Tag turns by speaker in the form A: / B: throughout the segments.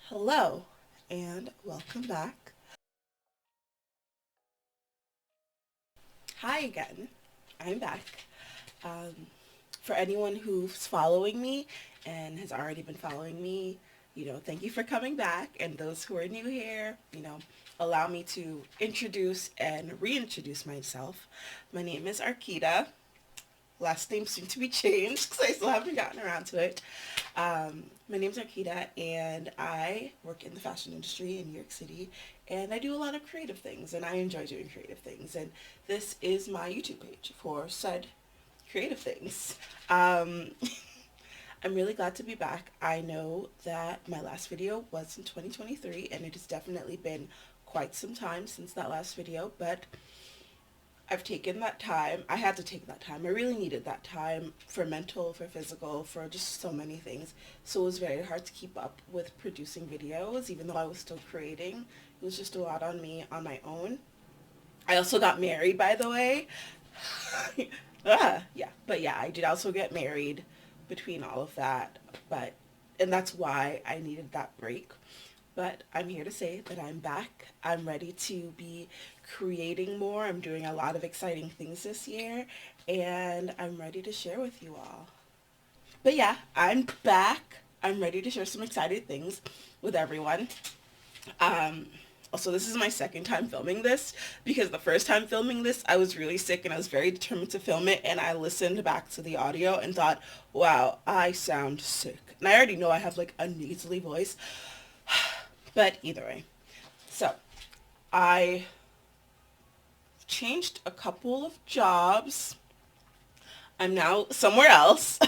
A: Hello and welcome back. Hi again. I'm back. Um, for anyone who's following me and has already been following me, thank you for coming back. And those who are new here, allow me to introduce and reintroduce myself. My name is Arkita. Last name soon to be changed because I still haven't gotten around to it. My name's Arkita, and I work in the fashion industry in New York City, and I do a lot of creative things, and I enjoy doing creative things. And this is my YouTube page for said creative things. Um, I'm really glad to be back. I know that my last video was in 2023, and it has definitely been quite some time since that last video, but I've taken that time. I had to take that time. I really needed that time for mental, for physical, for just so many things. So it was very hard to keep up with producing videos, even though I was still creating. It was just a lot on me on my own. I also got married, by the way. Yeah. But yeah, I did also get married between all of that. And that's why I needed that break. But I'm here to say that I'm back. I'm ready to be creating more. I'm doing a lot of exciting things this year, and I'm ready to share with you all. But yeah, I'm back. I'm ready to share some exciting things with everyone. Um, Also, this is my second time filming this because the first time filming this, I was really sick and I was very determined to film it. And I listened back to the audio and thought, wow, I sound sick. And I already know I have like a nasally voice, but either way. So I changed a couple of jobs. I'm now somewhere else.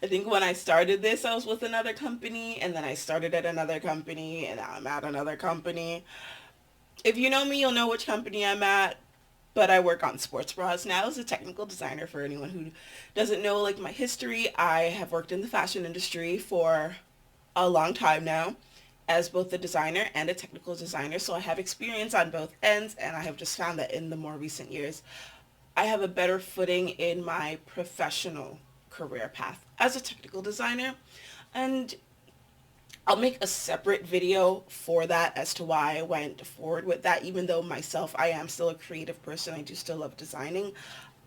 A: I think when I started this, I was with another company, and then I started at another company, and now I'm at another company. If you know me, you'll know which company I'm at, but I work on sports bras now as a technical designer. For anyone who doesn't know like my history, I have worked in the fashion industry for a long time now as both a designer and a technical designer. So I have experience on both ends, and I have just found that in the more recent years, I have a better footing in my professional career path as a technical designer. And I'll make a separate video for that as to why I went forward with that. Even though myself, I am still a creative person, I do still love designing.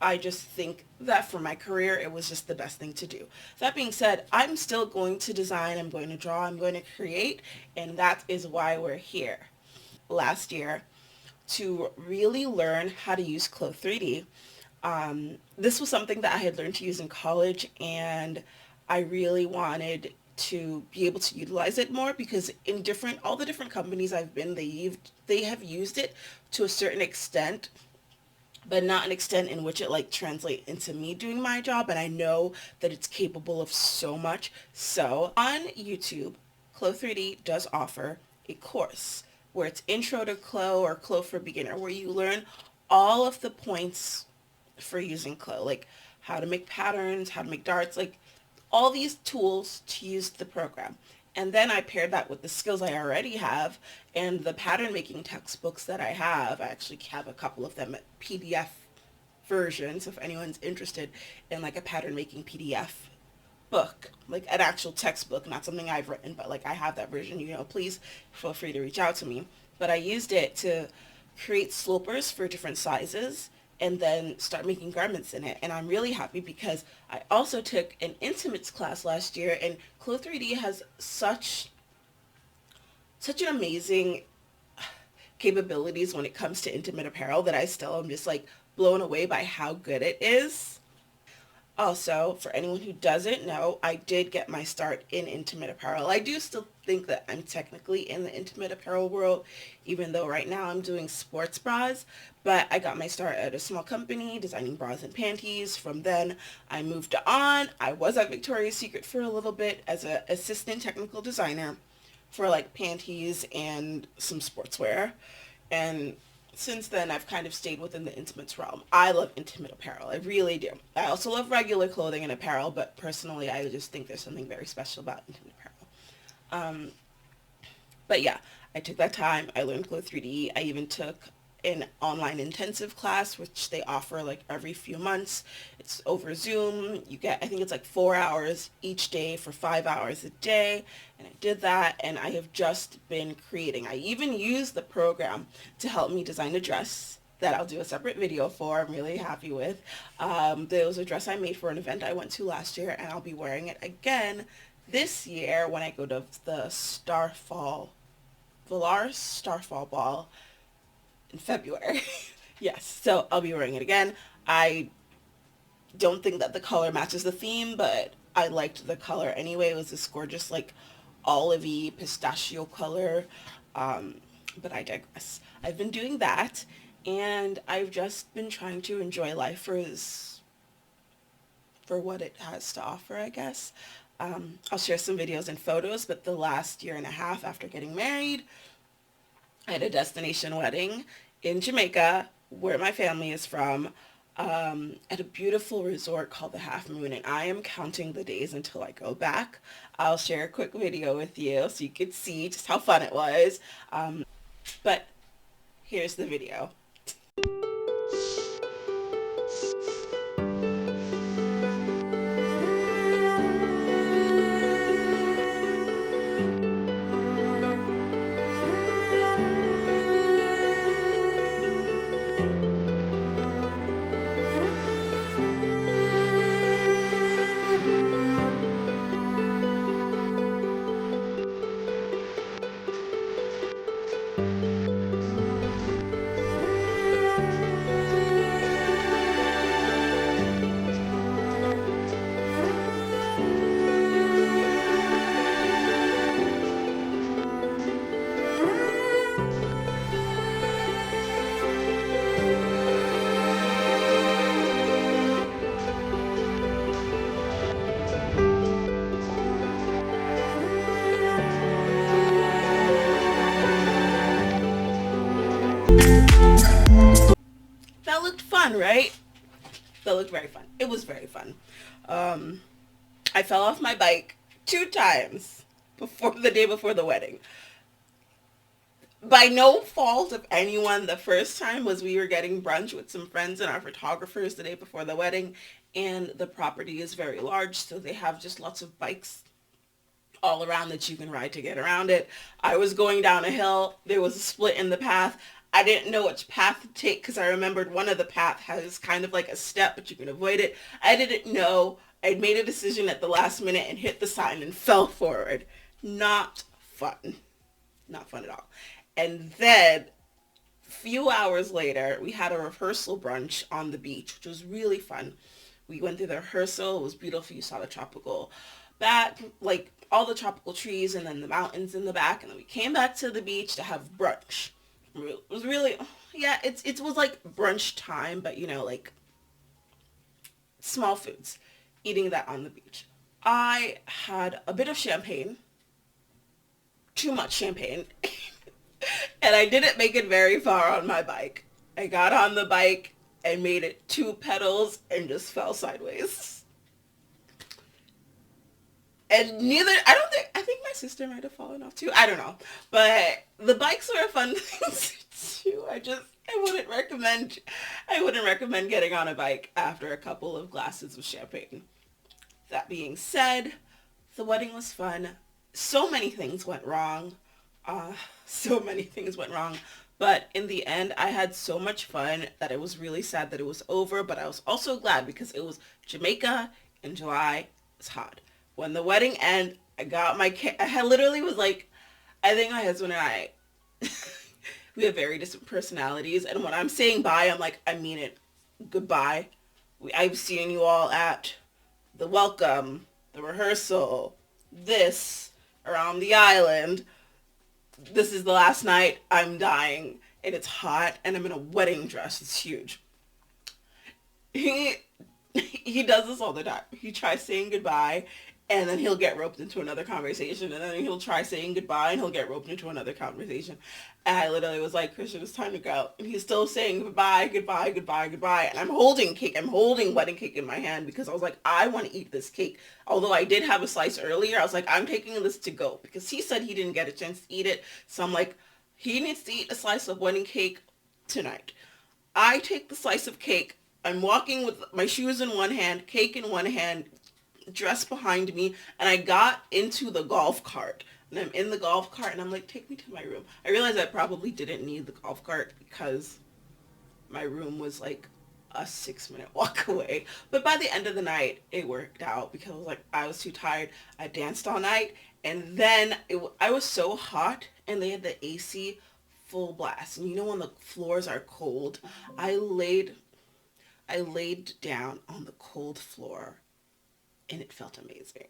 A: I just think that for my career, it was just the best thing to do. That being said, I'm still going to design, I'm going to draw, I'm going to create, and that is why we're here last year to really learn how to use Clo 3D. This was something that I had learned to use in college, and I really wanted to be able to utilize it more because in all the different companies I've been, they have used it to a certain extent, but not an extent in which it like translate into me doing my job. And I know that it's capable of so much. So on YouTube, Clo 3D does offer a course where it's Intro to Clo or Clo for Beginner, where you learn all of the points for using Clo, like how to make patterns, how to make darts, like all these tools to use the program. And then I paired that with the skills I already have and the pattern making textbooks that I have. I actually have a couple of them at PDF versions if anyone's interested in like a pattern making PDF book, like an actual textbook, not something I've written, but like I have that version, please feel free to reach out to me. But I used it to create slopers for different sizes and then start making garments in it. And I'm really happy because I also took an intimates class last year, and Clo 3D has such an amazing capabilities when it comes to intimate apparel that I still am just like blown away by how good it is. Also, for anyone who doesn't know, I did get my start in intimate apparel. I do still think that I'm technically in the intimate apparel world, even though right now I'm doing sports bras, but I got my start at a small company designing bras and panties. From then, I moved on. I was at Victoria's Secret for a little bit as an assistant technical designer for like panties and some sportswear. And since then, I've kind of stayed within the intimates realm. I love intimate apparel. I really do. I also love regular clothing and apparel, but personally, I just think there's something very special about intimate apparel. But yeah, I took that time. I learned Glow 3D. I even took an online intensive class, which they offer like every few months. It's over Zoom. You get, I think it's like 4 hours each day for 5 hours a day. And I did that, and I have just been creating. I even used the program to help me design a dress that I'll do a separate video for. I'm really happy with. There was a dress I made for an event I went to last year, and I'll be wearing it again this year when I go to the Starfall Ball in February. Yes, so I'll be wearing it again. I don't think that the color matches the theme, but I liked the color anyway. It was this gorgeous, like, olivey pistachio color. Um, but I digress. I've been doing that, and I've just been trying to enjoy life for what it has to offer, I guess. I'll share some videos and photos, but the last year and a half after getting married, I had a destination wedding in Jamaica, where my family is from, at a beautiful resort called the Half Moon, and I am counting the days until I go back. I'll share a quick video with you so you could see just how fun it was. But here's the video. That looked fun, right? That looked very fun. It was very fun. Um, I fell off my bike 2 times before the day before the wedding. By no fault of anyone. The first time was we were getting brunch with some friends and our photographers the day before the wedding, and the property is very large, so they have just lots of bikes all around that you can ride to get around it. I was going down a hill. There was a split in the path. I didn't know which path to take because I remembered one of the path has kind of like a step, but you can avoid it. I didn't know. I'd made a decision at the last minute and hit the sign and fell forward. Not fun. Not fun at all. And then a few hours later, we had a rehearsal brunch on the beach, which was really fun. We went through the rehearsal. It was beautiful. You saw the tropical back, like all the tropical trees and then the mountains in the back. And then we came back to the beach to have brunch. It was really, yeah, it was like brunch time, but like small foods, eating that on the beach. I had a bit of champagne, too much champagne, and I didn't make it very far on my bike. I got on the bike and made it 2 pedals and just fell sideways. And I think my sister might have fallen off too. I don't know. But the bikes were a fun thing too. I wouldn't recommend getting on a bike after a couple of glasses of champagne. That being said, the wedding was fun. So many things went wrong. So many things went wrong. But in the end, I had so much fun that it was really sad that it was over. But I was also glad because it was Jamaica in July. It was hot. When the wedding ended, I got my I literally was like, I think my husband and I, we have very different personalities. And when I'm saying bye, I'm like, I mean it. Goodbye. I've seen you all at the welcome, the rehearsal, this, around the island. This is the last night. I'm dying. And it's hot. And I'm in a wedding dress. It's huge. He he does this all the time. He tries saying goodbye, and then he'll get roped into another conversation, and then he'll try saying goodbye, and he'll get roped into another conversation. And I literally was like, Christian, it's time to go. And he's still saying goodbye, goodbye, goodbye, goodbye. And I'm holding cake. I'm holding wedding cake in my hand because I was like, I want to eat this cake. Although I did have a slice earlier, I was like, I'm taking this to go because he said he didn't get a chance to eat it. So I'm like, he needs to eat a slice of wedding cake tonight. I take the slice of cake. I'm walking with my shoes in one hand, cake in one hand, dress behind me, and I got into the golf cart. And I'm in the golf cart, and I'm like, take me to my room. I realized I probably didn't need the golf cart because my room was like a 6 minute walk away. But by the end of the night, it worked out because I was too tired. I danced all night, and then I was so hot, and they had the AC full blast. And you know when the floors are cold, I laid I laid down on the cold floor, and it felt amazing.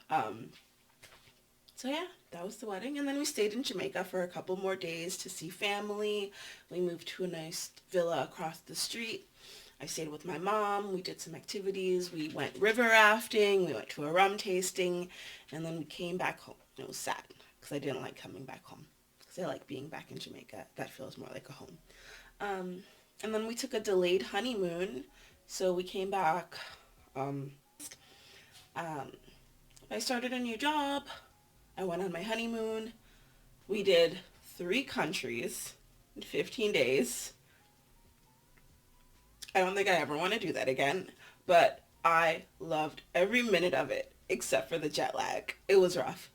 A: um, so yeah, that was the wedding, and then we stayed in Jamaica for a couple more days to see family. We moved to a nice villa across the street. I stayed with my mom. We did some activities. We went river rafting. We went to a rum tasting, and then we came back home. It was sad because I didn't like coming back home because I like being back in Jamaica. That feels more like a home. Um, and then we took a delayed honeymoon, so we came back. Um, um, I started a new job. I went on my honeymoon. We did 3 countries in 15 days. I don't think I ever want to do that again, but I loved every minute of it except for the jet lag. It was rough.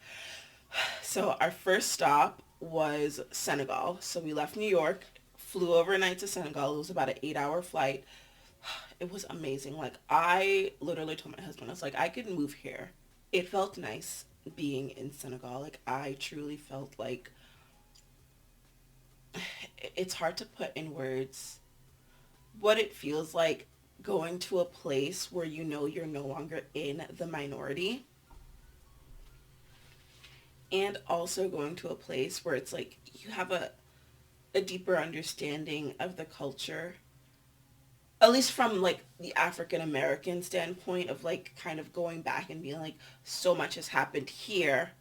A: So our first stop was Senegal. So we left New York, flew overnight to Senegal. It was about an 8-hour flight. It was amazing. Like, I literally told my husband, I was like, I could move here. It felt nice being in Senegal. Like, I truly felt like it's hard to put in words what it feels like going to a place where you know you're no longer in the minority, and also going to a place where it's like you have a deeper understanding of the culture, at least from like the African American standpoint of like kind of going back and being like, so much has happened here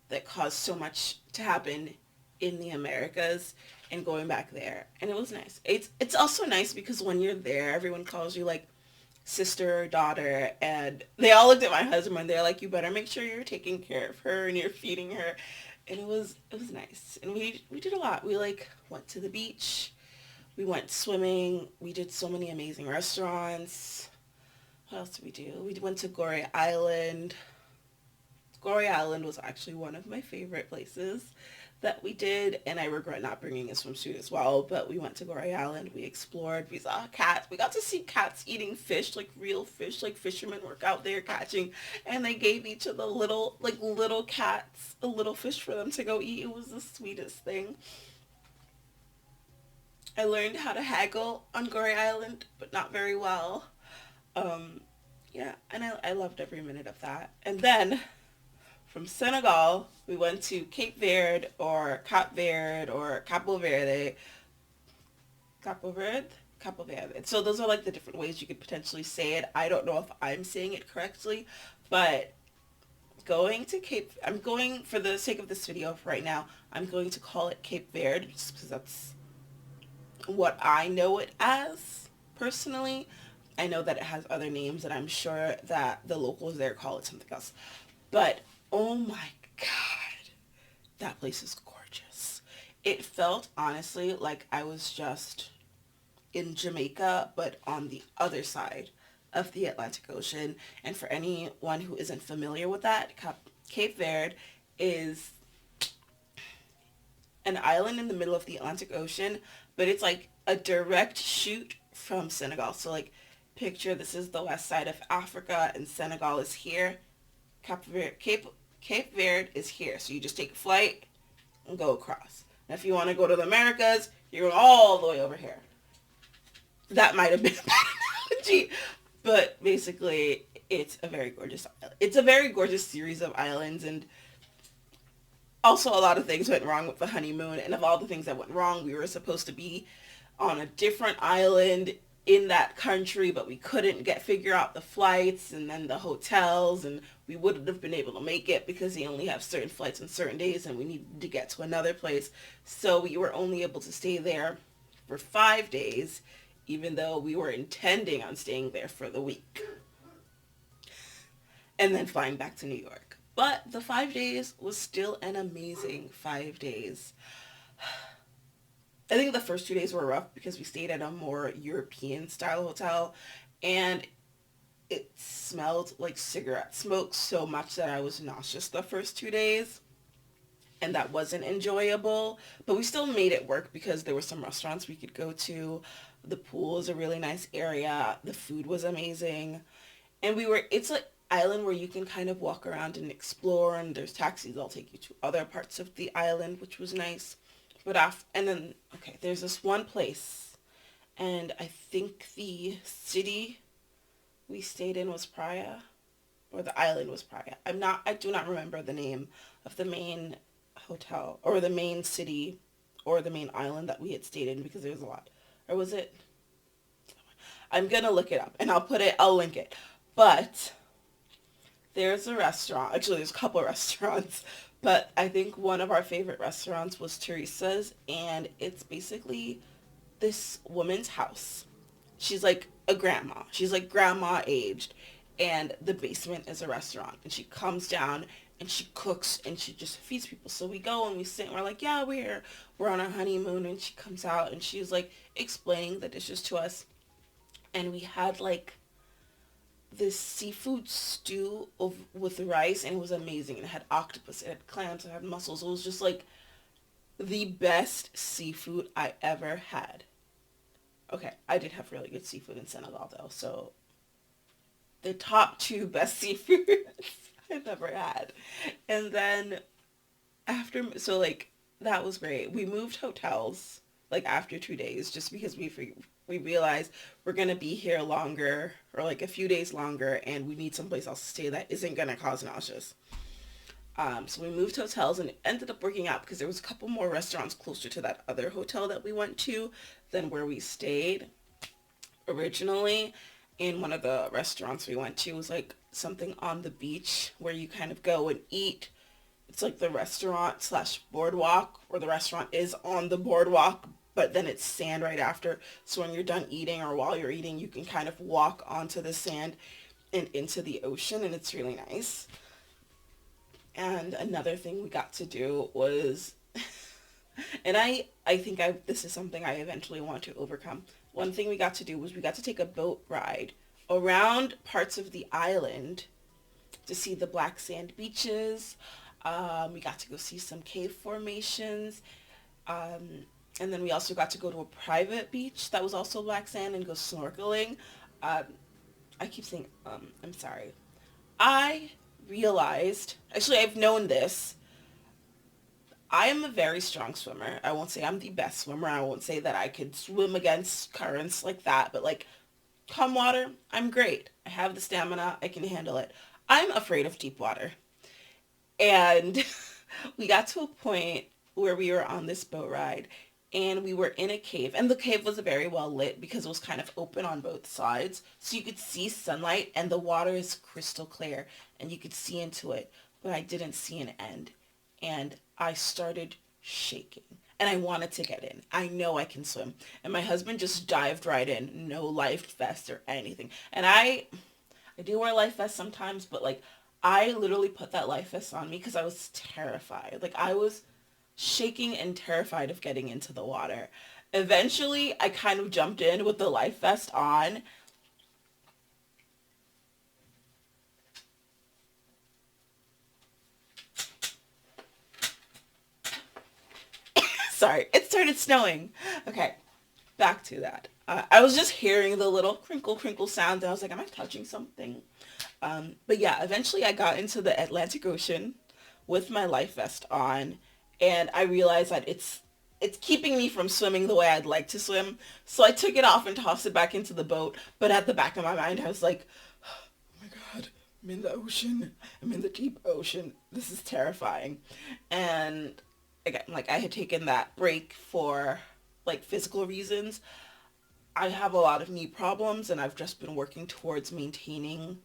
A: that caused so much to happen in the Americas, and going back there. And it was nice. It's also nice because when you're there, everyone calls you like sister or daughter, and they all looked at my husband and they're like, you better make sure you're taking care of her and you're feeding her. And it was nice. And we did a lot. We like went to the beach. We went swimming. We did so many amazing restaurants. What else did we do? We went to Goree Island. Goree Island was actually one of my favorite places that we did, and I regret not bringing a swimsuit as well, but we went to Goree Island. We explored. We saw cats. We got to see cats eating fish, like real fish, like fishermen were out there catching, and they gave each of the little cats a little fish for them to go eat. It was the sweetest thing. I learned how to haggle on Goree Island, but not very well. Um, yeah, and I loved every minute of that. And then from Senegal, we went to Cape Verde or Cap Verde or Capo Verde. Capo Verde? Capo Verde. So those are like the different ways you could potentially say it. I don't know if I'm saying it correctly, but I'm going, for the sake of this video right now, I'm going to call it Cape Verde just because that's what I know it as personally. I know that it has other names, and I'm sure that the locals there call it something else. But oh my God, that place is gorgeous. It felt honestly like I was just in Jamaica, but on the other side of the Atlantic Ocean. And for anyone who isn't familiar with that, Cape Verde is an island in the middle of the Atlantic Ocean, but it's like a direct shoot from Senegal. So like, picture this is the west side of Africa, and Senegal is here. Cape Verde is here. So you just take a flight and go across. And if you want to go to the Americas, you're all the way over here. That might have been a bad analogy, but basically it's a very gorgeous island. It's a very gorgeous series of islands, and also a lot of things went wrong with the honeymoon, and of all the things that went wrong, we were supposed to be on a different island in that country, but we couldn't figure out the flights and then the hotels, and we wouldn't have been able to make it because they only have certain flights on certain days, and we needed to get to another place. So we were only able to stay there for 5 days, even though we were intending on staying there for the week and then flying back to New York. But the 5 days was still an amazing 5 days. I think the first 2 days were rough because we stayed at a more European style hotel, and it smelled like cigarette smoke so much that I was nauseous the first 2 days, and that wasn't enjoyable. But we still made it work because there were some restaurants we could go to. The pool is a really nice area. The food was amazing. And it's an island where you can kind of walk around and explore, and there's taxis that'll take you to other parts of the island, which was nice. And then, okay, there's this one place, and I think the city we stayed in was Praia, or the island was Praia. I do not remember the name of the main hotel, or the main city, or the main island that we had stayed in because there was a lot. Or was it? I'm gonna look it up and I'll link it. But there's a restaurant, actually there's a couple of restaurants, but I think one of our favorite restaurants was Teresa's, and it's basically this woman's house. She's like a grandma. She's like grandma aged, and the basement is a restaurant. And she comes down and she cooks and she just feeds people. So we go and we sit and we're like, yeah, we're on our honeymoon. And she comes out and she's like explaining the dishes to us. And we had like this seafood stew with rice, and it was amazing. It had octopus, it had clams, it had mussels. It was just like the best seafood I ever had. Okay, I did have really good seafood in Senegal though, so the top two best seafood I've ever had. And then so like that was great. We moved hotels like after 2 days just because we realized we're gonna be here longer, or like a few days longer, and we need someplace else to stay that isn't gonna cause nauseous. So we moved hotels, and it ended up working out because there was a couple more restaurants closer to that other hotel that we went to than where we stayed originally. And one of the restaurants we went to was like something on the beach where you kind of go and eat. It's like the restaurant slash boardwalk, or the restaurant is on the boardwalk, but then it's sand right after. So when you're done eating, or while you're eating, you can kind of walk onto the sand and into the ocean, and it's really nice. And another thing we got to do was, and I think this is something I eventually want to overcome. One thing we got to do was we got to take a boat ride around parts of the island to see the black sand beaches. We got to go see some cave formations. Um, and then we also got to go to a private beach that was also black sand and go snorkeling. Um, I keep saying, I'm sorry. I realized, actually I've known this, I am a very strong swimmer. I won't say I'm the best swimmer. I won't say that I could swim against currents like that, but like calm water, I'm great. I have the stamina. I can handle it. I'm afraid of deep water. And we got to a point where we were on this boat ride, and we were in a cave, and the cave was very well lit because it was kind of open on both sides, so you could see sunlight, and the water is crystal clear and you could see into it, but I didn't see an end, and I started shaking, and I wanted to get in. I know I can swim, and my husband just dived right in, no life vest or anything. And I do wear life vests sometimes, but like I literally put that life vest on me because I was terrified. Like I was shaking and terrified of getting into the water. Eventually, I kind of jumped in with the life vest on. Sorry, it started snowing. Okay, back to that. I was just hearing the little crinkle crinkle sound, and I was like, am I touching something? But yeah, eventually I got into the Atlantic Ocean with my life vest on, and I realized that it's keeping me from swimming the way I'd like to swim. So I took it off and tossed it back into the boat. But at the back of my mind, I was like, oh my God, I'm in the ocean. I'm in the deep ocean. This is terrifying. And again, like I had taken that break for like physical reasons. I have a lot of knee problems, and I've just been working towards maintaining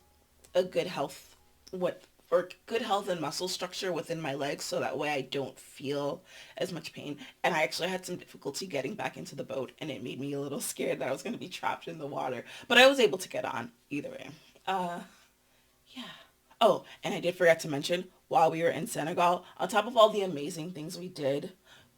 A: a good health what or good health and muscle structure within my legs, so that way I don't feel as much pain. And I actually had some difficulty getting back into the boat, and it made me a little scared that I was going to be trapped in the water, but I was able to get on either way. Uh yeah. Oh, and I did forget to mention, while we were in Senegal, on top of all the amazing things we did,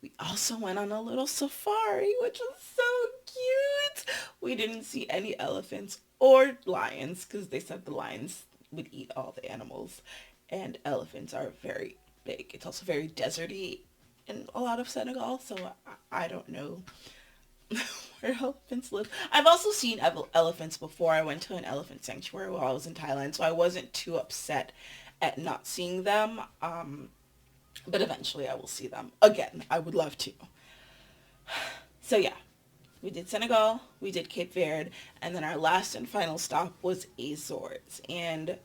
A: We also went on a little safari, which was so cute. We didn't see any elephants or lions because they said the lions would eat all the animals, and elephants are very big. It's also very deserty in a lot of Senegal, so I don't know where elephants live. I've also seen elephants before. I went to an elephant sanctuary while I was in Thailand, so I wasn't too upset at not seeing them. But eventually I will see them again. I would love to. So yeah, we did Senegal, we did Cape Verde, and then our last and final stop was Azores. And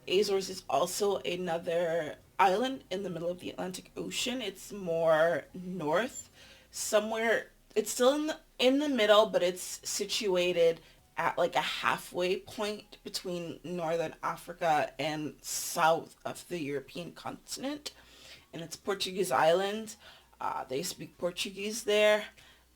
A: Azores is also another island in the middle of the Atlantic Ocean. It's more north, somewhere. It's still in the middle, but it's situated at like a halfway point between northern Africa and south of the European continent. And it's Portuguese island. They speak Portuguese there,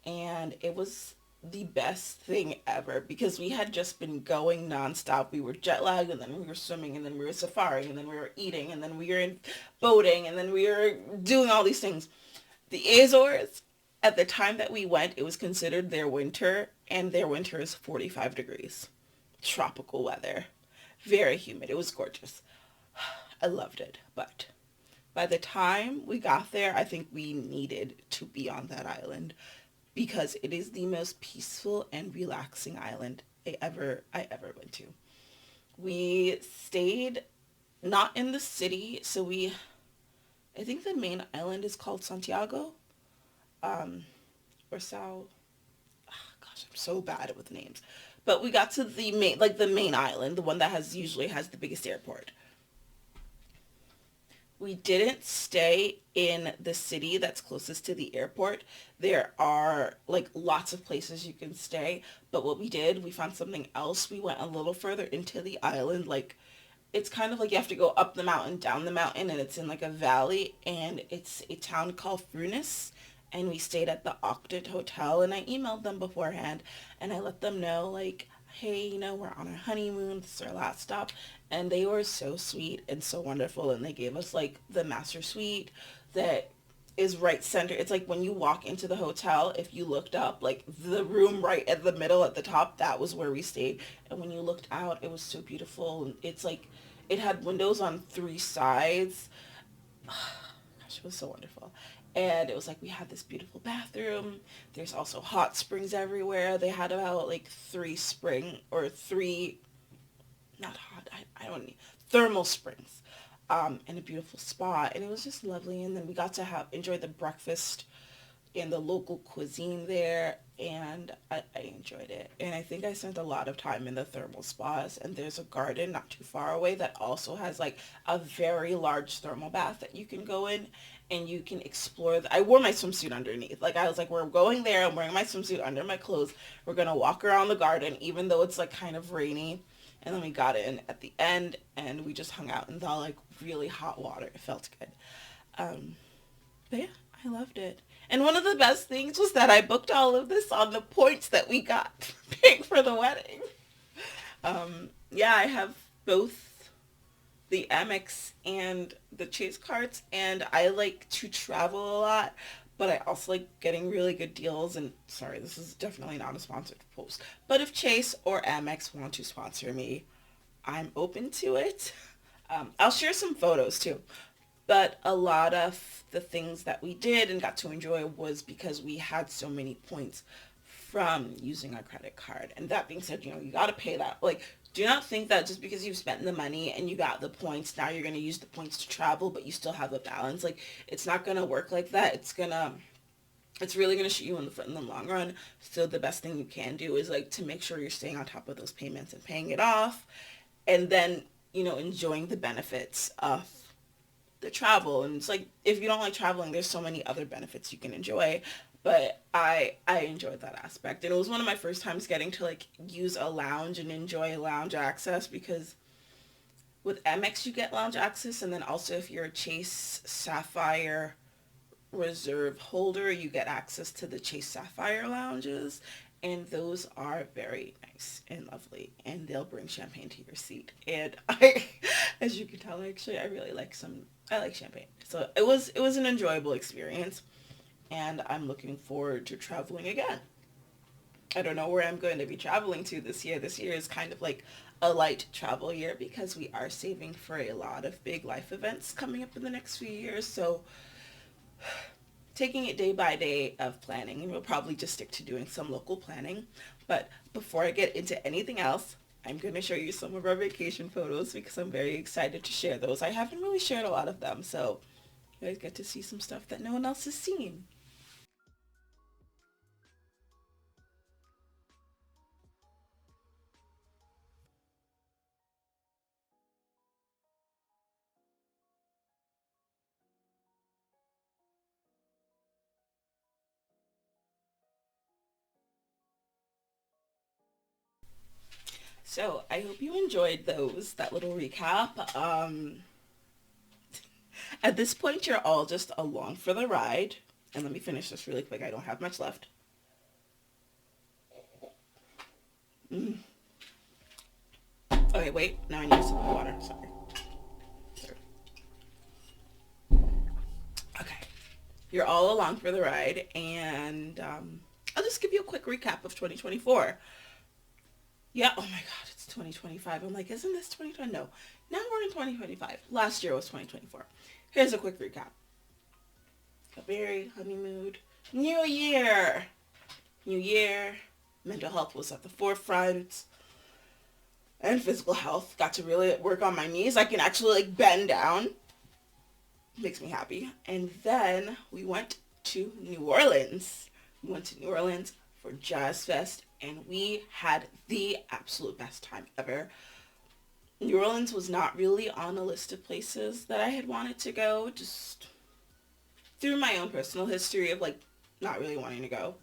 A: and it was the best thing ever because we had just been going nonstop. We were jet lagged, and then we were swimming, and then we were safari, and then we were eating, and then we were in boating, and then we were doing all these things. The Azores, at the time that we went, it was considered their winter, and their winter is 45 degrees. Tropical weather. Very humid. It was gorgeous. I loved it, but by the time we got there, I think we needed to be on that island because it is the most peaceful and relaxing island I ever went to. We stayed not in the city, so I think the main island is called Santiago, um, or Sao. Gosh, I'm so bad with names. But we got to the main island, the one that usually has the biggest airport. We didn't stay in the city that's closest to the airport. There are like lots of places you can stay, but what we did, we found something else. We went a little further into the island. Like it's kind of like you have to go up the mountain, down the mountain, and it's in like a valley, and it's a town called Frunis. And we stayed at the Octet Hotel, and I emailed them beforehand, and I let them know like, hey, we're on our honeymoon. This is our last stop. And they were so sweet and so wonderful. And they gave us like the master suite that is right center. It's like when you walk into the hotel, if you looked up, like the room right at the middle at the top, that was where we stayed. And when you looked out, it was so beautiful. And it's like, it had windows on three sides. Gosh, it was so wonderful. And it was like we had this beautiful bathroom. There's also hot springs everywhere. They had about like three, not hot, I don't need, thermal springs, and a beautiful spa. And it was just lovely. And then we got to enjoy the breakfast and the local cuisine there, and I enjoyed it. And I think I spent a lot of time in the thermal spas, and there's a garden not too far away that also has like a very large thermal bath that you can go in and you can explore. I wore my swimsuit underneath. Like I was like, we're going there, I'm wearing my swimsuit under my clothes. We're gonna walk around the garden even though it's like kind of rainy. And then we got in at the end and we just hung out in the like really hot water. It felt good. Um, but yeah, I loved it. And one of the best things was that I booked all of this on the points that we got paying for the wedding. Yeah, I have both the Amex and the Chase cards, and I like to travel a lot, but I also like getting really good deals. And sorry, this is definitely not a sponsored post, but if Chase or Amex want to sponsor me, I'm open to it. I'll share some photos too. But a lot of the things that we did and got to enjoy was because we had so many points from using our credit card. And that being said, you got to pay that. Like, do not think that just because you've spent the money and you got the points, now you're going to use the points to travel, but you still have a balance. Like, it's not going to work like that. It's really going to shoot you in the foot in the long run. So the best thing you can do is like to make sure you're staying on top of those payments and paying it off. And then, enjoying the benefits of the travel. And it's like if you don't like traveling, there's so many other benefits you can enjoy, but I enjoyed that aspect. And it was one of my first times getting to like use a lounge and enjoy lounge access, because with Amex you get lounge access, and then also if you're a Chase Sapphire Reserve holder, you get access to the Chase Sapphire lounges, and those are very nice and lovely, and they'll bring champagne to your seat. And I, as you can tell, actually I really like I like champagne, so it was an enjoyable experience. and I'm looking forward to traveling again. I don't know where I'm going to be traveling to this year. This year is kind of like a light travel year because we are saving for a lot of big life events coming up in the next few years. So taking it day by day of planning, and we'll probably just stick to doing some local planning. But before I get into anything else, I'm going to show you some of our vacation photos because I'm very excited to share those. I haven't really shared a lot of them, so you guys get to see some stuff that no one else has seen. So I hope you enjoyed that little recap. At this point, you're all just along for the ride. And let me finish this really quick. I don't have much left. Mm. Okay, wait. Now I need some water. Sorry. Okay. You're all along for the ride, and I'll just give you a quick recap of 2024. Yeah, oh my god, it's 2025. I'm like, isn't this 2020? No. Now we're in 2025. Last year was 2024. Here's a quick recap. A very honeymoon. New year! New year. Mental health was at the forefront. And physical health. Got to really work on my knees. I can actually like bend down. Makes me happy. And then we went to New Orleans. We went to New Orleans for Jazz Fest, and we had the absolute best time ever. New Orleans was not really on a list of places that I had wanted to go, just through my own personal history of like not really wanting to go.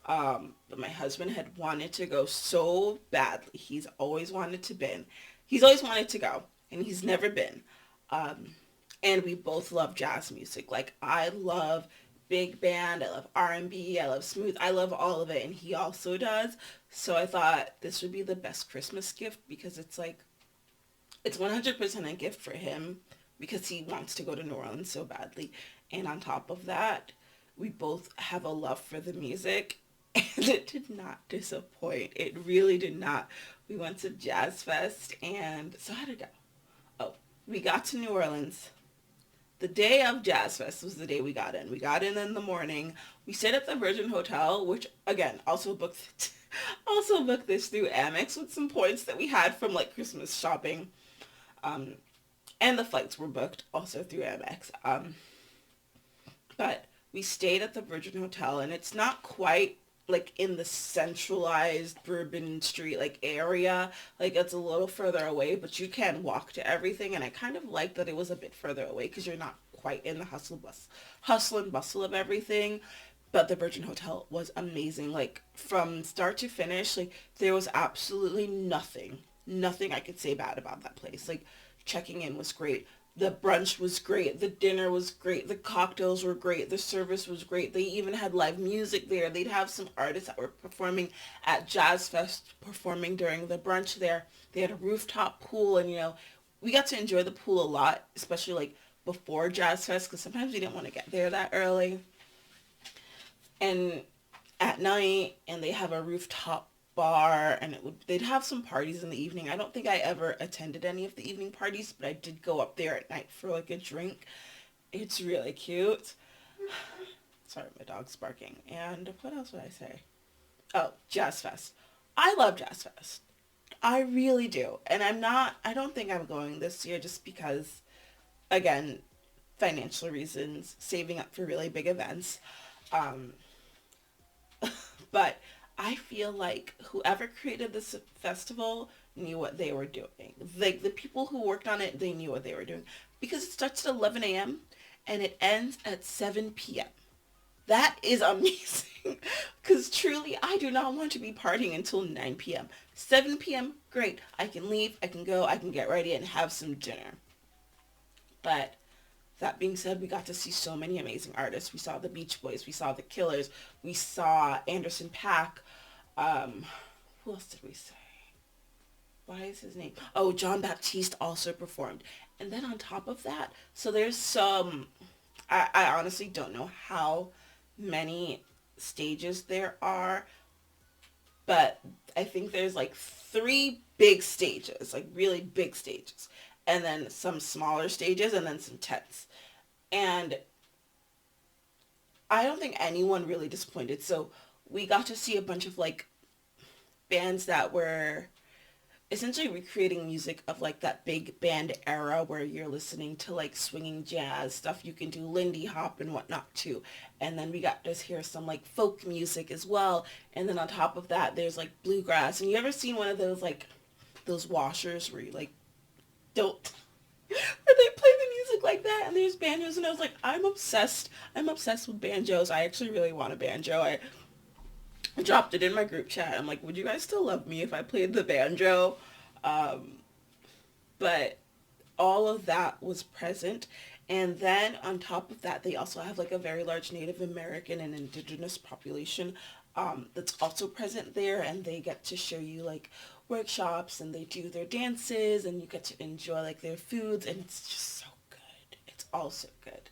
A: But my husband had wanted to go so badly. He's always wanted to go, and he's never been. Um, and we both love jazz music. Like I love big band, I love R&B, I love smooth, I love all of it, and he also does. So I thought this would be the best Christmas gift because it's 100% a gift for him because he wants to go to New Orleans so badly. And on top of that, we both have a love for the music, and it did not disappoint. It really did not. We went to Jazz Fest, and so how did it go? Oh, we got to New Orleans. The day of Jazz Fest was the day we got in. We got in the morning. We stayed at the Virgin Hotel, which again also booked also booked this through Amex with some points that we had from like Christmas shopping. Um, and the flights were booked also through Amex. But we stayed at the Virgin Hotel, and it's not quite like in the centralized Bourbon Street like area. Like it's a little further away, but you can walk to everything. And I kind of like that it was a bit further away because you're not quite in the hustle and bustle of everything. But the Virgin Hotel was amazing. Like from start to finish, like there was absolutely nothing I could say bad about that place. Like checking in was great. The brunch was great. The dinner was great. The cocktails were great. The service was great. They even had live music there. They'd have some artists that were performing at Jazz Fest performing during the brunch there. They had a rooftop pool, and we got to enjoy the pool a lot, especially like before Jazz Fest because sometimes we didn't want to get there that early. And at night, and they have a rooftop bar, and they'd have some parties in the evening. I don't think I ever attended any of the evening parties, but I did go up there at night for like a drink. It's really cute. Sorry, my dog's barking. And what else would I say? Oh, Jazz Fest. I love Jazz Fest. I really do. And I don't think I'm going this year just because, again, financial reasons, saving up for really big events. Um, but I feel like whoever created this festival knew what they were doing. Like the people who worked on it, they knew what they were doing because it starts at 11 a.m. and it ends at 7 p.m. That is amazing because truly I do not want to be partying until 9 p.m. 7 p.m. great. I can leave, I can go, I can get ready and have some dinner. But that being said, we got to see so many amazing artists. We saw the Beach Boys, we saw the Killers, we saw Anderson Paak. Um, who else did we say? Why is his name? Oh, John Baptiste also performed. And then on top of that, so there's some, I honestly don't know how many stages there are, but I think there's like three big stages, like really big stages, and then some smaller stages, and then some tents. And I don't think anyone really disappointed. So we got to see a bunch of like bands that were essentially recreating music of like that big band era where you're listening to like swinging jazz stuff. You can do Lindy Hop and whatnot too. And then we got to hear some like folk music as well. And then on top of that, there's like bluegrass. And you ever seen one of those like those washers where you like don't where they play the music like that and there's banjos, and I was like, I'm obsessed. I'm obsessed with banjos. I actually really want a banjo. I dropped it in my group chat. I'm like, would you guys still love me if I played the banjo? Um, but all of that was present. And then on top of that, they also have like a very large Native American and indigenous population that's also present there. And they get to show you like workshops, and they do their dances, and you get to enjoy like their foods. And it's just so good. It's all so good.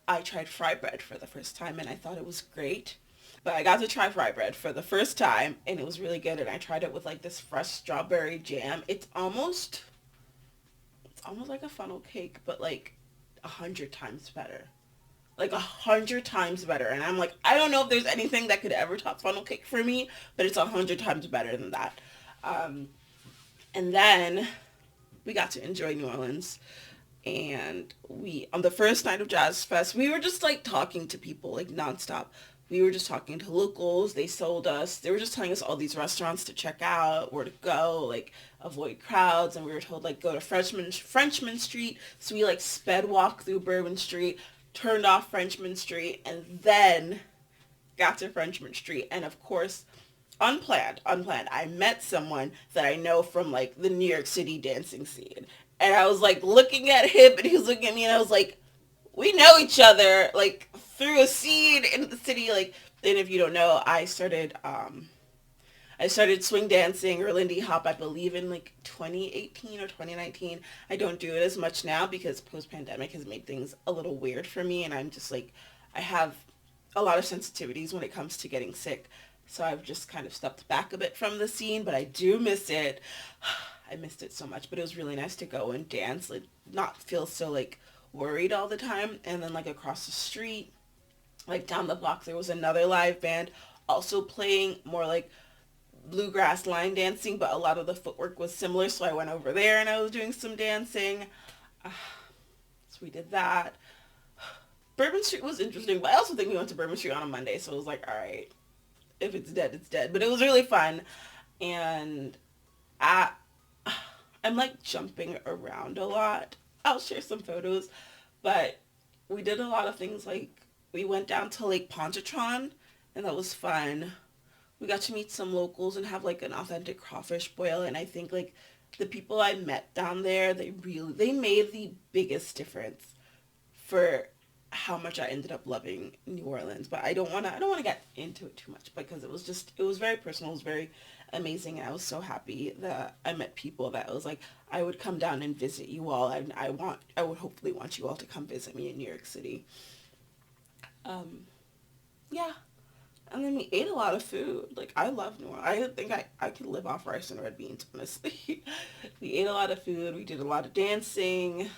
A: I tried fry bread for the first time, and I thought it was great. But I got to try fry bread for the first time, and it was really good. And I tried it with like this fresh strawberry jam. It's almost like a funnel cake, but like 100 times better. Like 100 times better. And I'm like, I don't know if there's anything that could ever top funnel cake for me, but it's 100 times better than that. Um, and then we got to enjoy New Orleans. And we, on the first night of Jazz Fest, we were just like talking to people like nonstop. We were just talking to locals. They were just telling us all these restaurants to check out, where to go, like avoid crowds. And we were told like go to Frenchman Street. So we like sped walk through Bourbon Street, turned off Frenchman Street, and then got to Frenchman Street. And of course, unplanned, I met someone that I know from like the New York City dancing scene. And I was like looking at him, and he was looking at me, and I was like, we know each other like through a scene in the city. Like, and if you don't know, I started swing dancing or Lindy Hop, I believe, in like 2018 or 2019. I don't do it as much now because post-pandemic has made things a little weird for me, and I'm just like, I have a lot of sensitivities when it comes to getting sick. So I've just kind of stepped back a bit from the scene, but I do miss it. I missed it so much, but it was really nice to go and dance, like not feel so like worried all the time. And then like across the street, like down the block, there was another live band also playing more like bluegrass line dancing, but a lot of the footwork was similar. So I went over there and I was doing some dancing. Uh, so we did that. Bourbon Street was interesting, but I also think we went to Bourbon Street on a Monday, so it was like, all right, if it's dead, it's dead. But it was really fun, and I, I'm like jumping around a lot. I'll share some photos, but we did a lot of things. Like we went down to Lake Pontchartrain, and that was fun. We got to meet some locals and have like an authentic crawfish boil. And I think like the people I met down there, they made the biggest difference for how much I ended up loving New Orleans. But I don't want to get into it too much because it was very personal. It was very amazing, and I was so happy that I met people that was like, I would come down and visit you all, and I would hopefully want you all to come visit me in New York City. Um, yeah. And then we ate a lot of food. Like, I love New Orleans. I think I could live off rice and red beans, honestly. We ate a lot of food. We did a lot of dancing.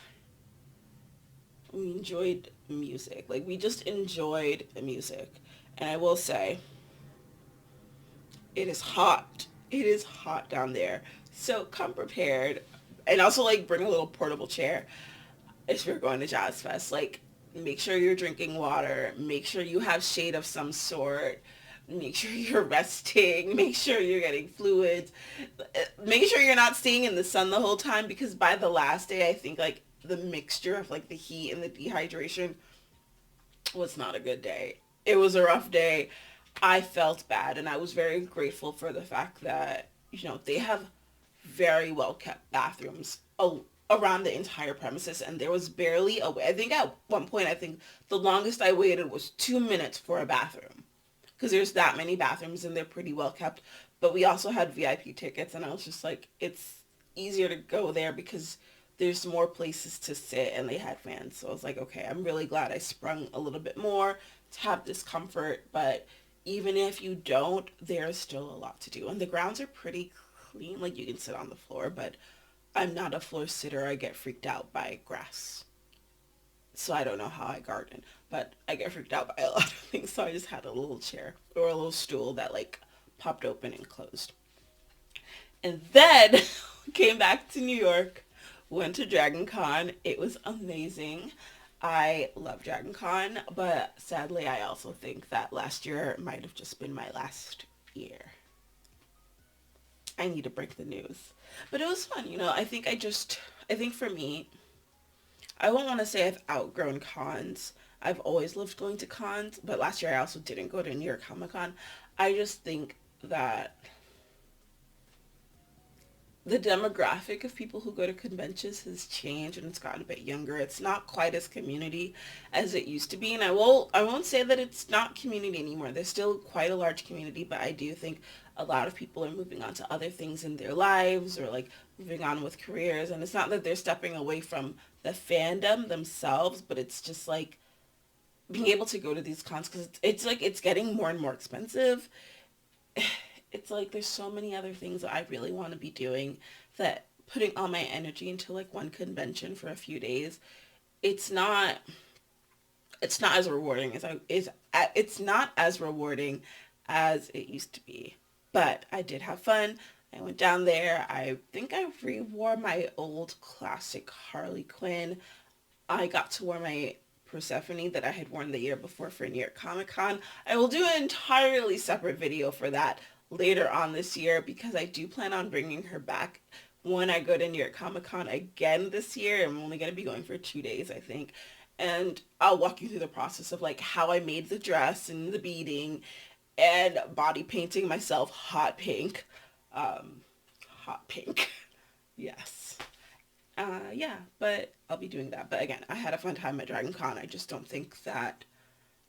A: We enjoyed music. Like, we just enjoyed the music. And I will say, it is hot. It is hot down there. So come prepared. And also, like, bring a little portable chair if you're going to Jazz Fest. Like, make sure you're drinking water. Make sure you have shade of some sort. Make sure you're resting. Make sure you're getting fluids. Make sure you're not staying in the sun the whole time, because by the last day, I think like the mixture of like the heat and the dehydration was not a good day. It was a rough day. I felt bad, and I was very grateful for the fact that, they have very well kept bathrooms around the entire premises, and there was barely a way. I think at one point, I think the longest I waited was 2 minutes for a bathroom, because there's that many bathrooms and they're pretty well kept. But we also had VIP tickets, and I was just like, it's easier to go there because there's more places to sit and they had fans. So I was like, okay, I'm really glad I sprung a little bit more to have this comfort. But even if you don't, there's still a lot to do. And the grounds are pretty clean. Like you can sit on the floor, but I'm not a floor sitter. I get freaked out by grass. So I don't know how I garden, but I get freaked out by a lot of things. So I just had a little chair or a little stool that like popped open and closed. And then came back to New York, went to Dragon Con. It was amazing. I love Dragon Con, but sadly I also think that last year might have just been my last year. I need to break the news. But it was fun, I think for me, I won't want to say I've outgrown cons. I've always loved going to cons, but last year I also didn't go to New York Comic Con. I just think that the demographic of people who go to conventions has changed and it's gotten a bit younger. It's not quite as community as it used to be, and I won't say that it's not community anymore. There's still quite a large community, but I do think a lot of people are moving on to other things in their lives or like moving on with careers, and it's not that they're stepping away from the fandom themselves, but it's just like being able to go to these cons because it's like it's getting more and more expensive. It's like there's so many other things that I really want to be doing that putting all my energy into like one convention for a few days, it's not it's not as rewarding as I is it's not as rewarding as it used to be. But I did have fun. I went down there. I think I re-wore my old classic Harley Quinn. I got to wear my Persephone that I had worn the year before for New York Comic Con. I will do an entirely separate video for that later on this year because I do plan on bringing her back when I go to New York Comic Con again this year. I'm only going to be going for 2 days, I think. And I'll walk you through the process of like how I made the dress and the beading and body painting myself hot pink. Um, hot pink. Yes. Yeah, but I'll be doing that. But again, I had a fun time at Dragon Con. I just don't think that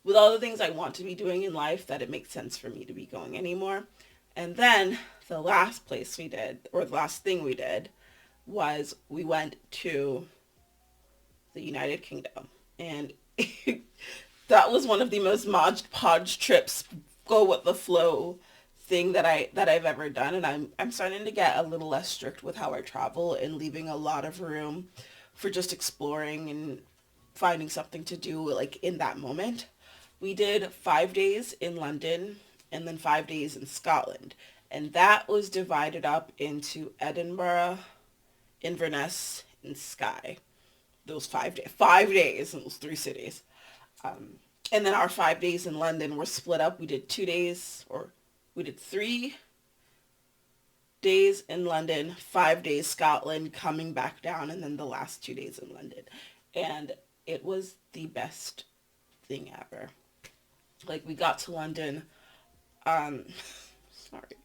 A: with all the things I want to be doing in life that it makes sense for me to be going anymore. And then the last place we did, or the last thing we did, was we went to the United Kingdom. And that was one of the most Mod Podge trips, go with the flow thing that I've ever done, and I'm starting to get a little less strict with how I travel and leaving a lot of room for just exploring and finding something to do like in that moment. We did 5 days in London and then 5 days in Scotland, and that was divided up into Edinburgh, Inverness, and Skye. Those 5 days in those three cities. And then our 5 days in London were split up. We did 2 days, or we did 3 days in London, 5 days Scotland, coming back down, and then the last 2 days in London. And it was the best thing ever. Like we got to London, um, sorry.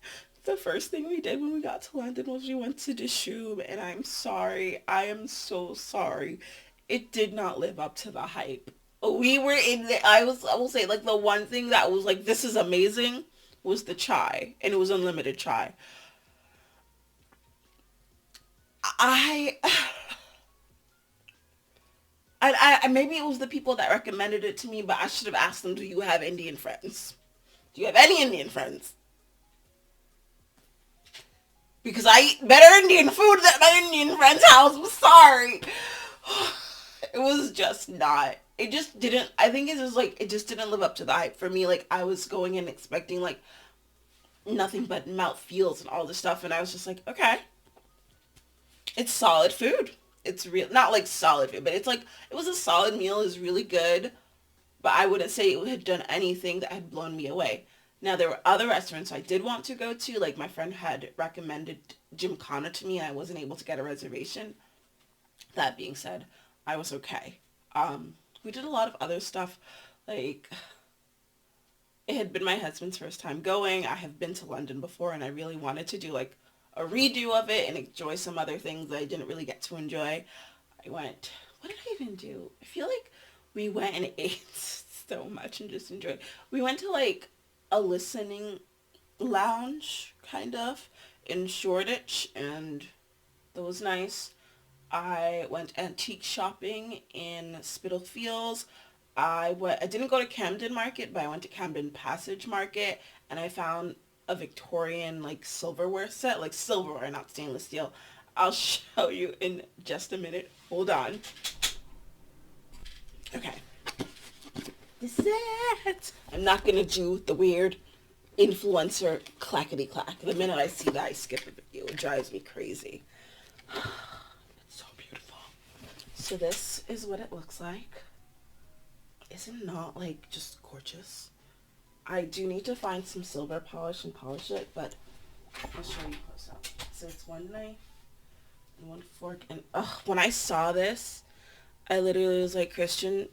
A: The first thing we did when we got to London was we went to Dishoom, and I'm sorry. I am so sorry. It did not live up to the hype. We were in the, I will say, like, the one thing that was like, this is amazing was the chai, and it was unlimited chai. I, maybe it was the people that recommended it to me, but I should have asked them, do you have Indian friends? Do you have any Indian friends? Because I eat better Indian food at my Indian friend's house. I'm sorry. It was just not. It just didn't. I think it was like it just didn't live up to the hype for me. Like I was going in expecting like nothing but mouth feels and all this stuff, and I was just like, okay, it's solid food. It's real, not like solid food, but it's like it was a solid meal. It was really good, but I wouldn't say it had done anything that had blown me away. Now, there were other restaurants I did want to go to. Like, my friend had recommended Gymkhana to me, and I wasn't able to get a reservation. That being said, I was okay. We did a lot of other stuff. Like, it had been my husband's first time going. I have been to London before, and I really wanted to do, like, a redo of it and enjoy some other things that I didn't really get to enjoy. I went, what did I even do? I feel like we went and ate so much and just enjoyed. We went to, like, a listening lounge, kind of, in Shoreditch, and that was nice. I went antique shopping in Spitalfields. I didn't go to Camden Market, but I went to Camden Passage Market, and I found a Victorian like silverware set, like silverware, not stainless steel. I'll show you in just a minute. Hold on. Okay. This is it. I'm not gonna do the weird influencer clackety clack. The minute I see that, I skip a video. It drives me crazy. It's so beautiful. So this is what it looks like. Is it not like just gorgeous? I do need to find some silver polish and polish it, but I'll show you close up. So it's one knife and one fork, and when I saw this, I literally was like, Christian,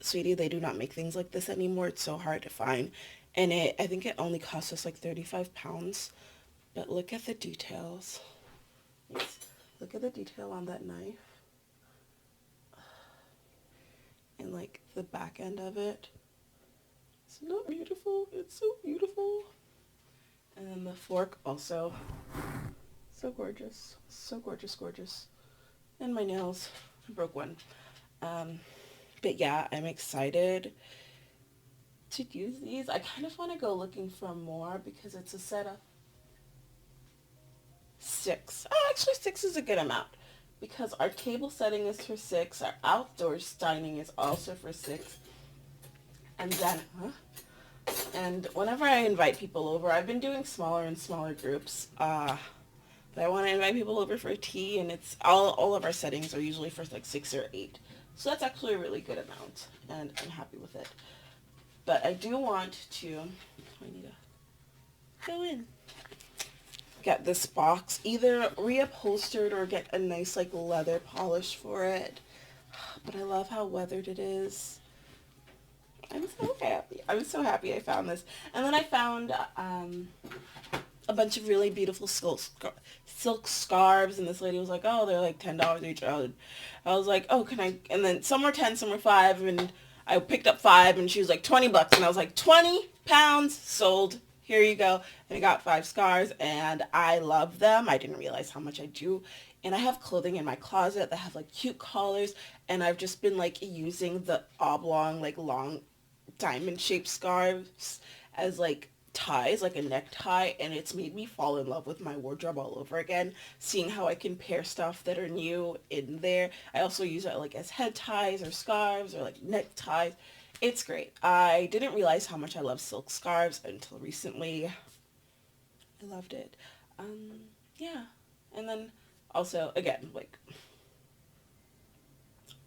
A: sweetie, they do not make things like this anymore. It's so hard to find. And I think it only cost us like 35 pounds. But look at the details. Look at the detail on that knife. And like the back end of it. It's not beautiful. It's so beautiful. And then the fork also. So gorgeous. So gorgeous, gorgeous. And my nails. I broke one. But yeah, I'm excited to use these. I kind of want to go looking for more because it's a set of 6. Oh, actually 6 is a good amount because our table setting is for 6. Our outdoor dining is also for 6. And then, and whenever I invite people over, I've been doing smaller and smaller groups. But I want to invite people over for tea, and it's all of our settings are usually for like 6 or 8. So that's actually a really good amount, and I'm happy with it. But I do want to, I need to go in, get this box either reupholstered or get a nice like leather polish for it. But I love how weathered it is. I'm so happy. I'm so happy I found this. And then I found a bunch of really beautiful silk scarves, and this lady was like, oh, they're like $10 each. I was like, oh, can I? And then some were 10, some were 5, and I picked up 5, and she was like $20, and I was like, 20 pounds sold. Here you go. And I got 5 scarves, and I love them. I didn't realize how much I do. And I have clothing in my closet that have like cute collars, and I've just been like using the oblong, like long diamond shaped scarves as like ties, like a necktie, and it's made me fall in love with my wardrobe all over again, seeing how I can pair stuff that are new in there. I also use it like as head ties or scarves or like neck ties. It's great. I didn't realize how much I love silk scarves until recently. I loved it. Yeah. And then also, again, like,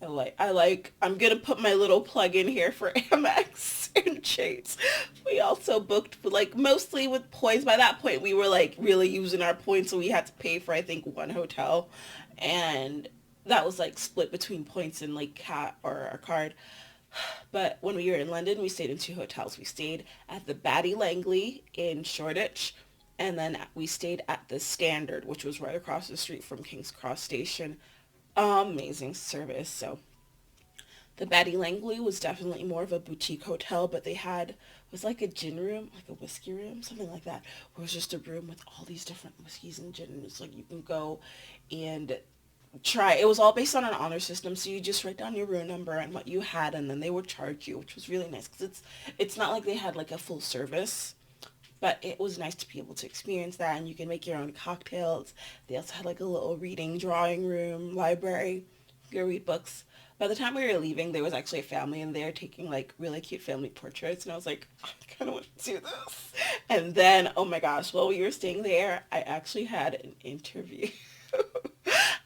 A: I'm gonna put my little plug in here for Amex and Chase. We also booked like mostly with points. By that point, we were like really using our points, so we had to pay for I think one hotel, and that was like split between points and like cat or our card. But when we were in London, we stayed in 2 hotels. We stayed at the Batty Langley in Shoreditch, and then we stayed at the Standard, which was right across the street from King's Cross Station. Amazing service. So the Batty Langley was definitely more of a boutique hotel, but they had, it was like a gin room, like a whiskey room, something like that, where it was just a room with all these different whiskeys and gin. It's like you can go and try. It was all based on an honor system, so you just write down your room number and what you had, and then they would charge you, which was really nice because it's not like they had like a full service. But it was nice to be able to experience that, and you can make your own cocktails. They also had like a little reading drawing room, library. You could read books. By the time we were leaving, there was actually a family in there taking like really cute family portraits, and I was like, I kind of want to do this. And then, oh my gosh, while we were staying there, I actually had an interview.